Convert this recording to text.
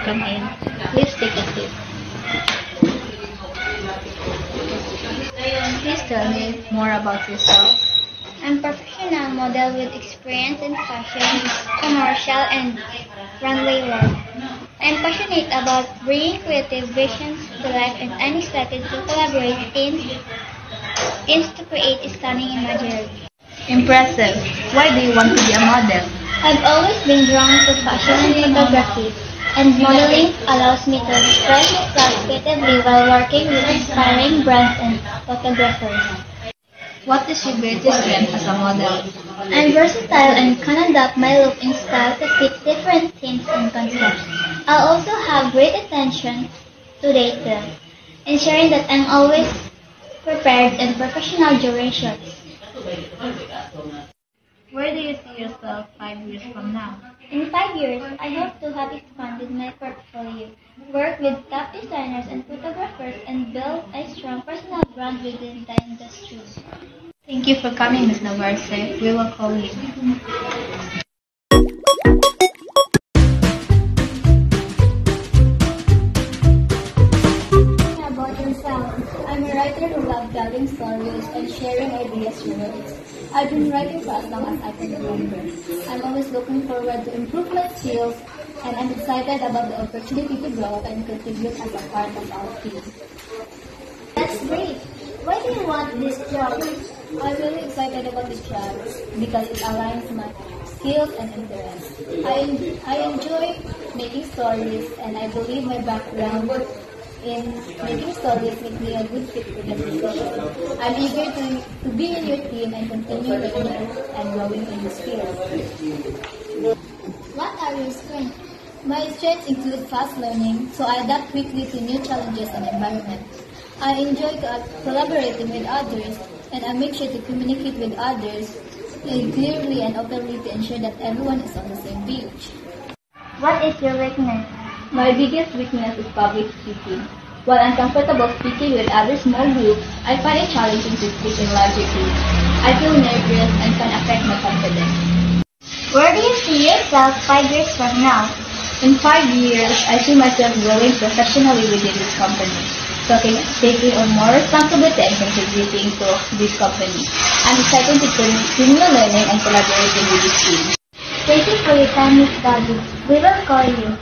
welcome in. Please take a seat. Please tell me more about yourself. I'm a professional model with experience in fashion, commercial, and runway work. I'm passionate about bringing creative visions to life and I'm excited to collaborate teams to create a stunning imagery. Impressive. Why do you want to be a model? I've always been drawn to fashion and photography, and modeling allows me to express myself creatively while working with inspiring brands and photographers. What is your greatest strength as a model? I'm versatile and can adapt my look and style to fit different themes and concepts. I also have great attention to detail, ensuring that I'm always prepared and professional during shoots. Where do you see yourself 5 years from now? In 5 years, I hope to have expanded my portfolio, work with top designers and photographers, and build a strong personal brand within the industry. Thank you for coming, Ms. Navarse. We will call you. About yourself. I'm a writer who loves telling stories and sharing ideas with others. I've been writing for as long as I can remember. I'm always looking forward to improve my skills, and I'm excited about the opportunity to grow and contribute as a part of our team. That's great. Why do you want this job? I'm really excited about this job because it aligns my skills and interests. I enjoy making stories, and I believe my background in making stories makes me a good fit for the position. I'm eager to be in your team and continue learning and growing in this field. What are your strengths? My strengths include fast learning, so I adapt quickly to new challenges and environments. I enjoy collaborating with others, and I make sure to communicate with others clearly and openly to ensure that everyone is on the same page. What is your weakness? My biggest weakness is public speaking. While I'm comfortable speaking with other small groups, I find it challenging to speak in larger groups. I feel nervous and can affect my confidence. Where do you see yourself 5 years from now? In 5 years, I see myself growing professionally within this company, taking on more responsibility and contributing to this company. I'm excited to continue learning and collaborating with this team. Thank you for your time, Ms. Gabi. We will call you.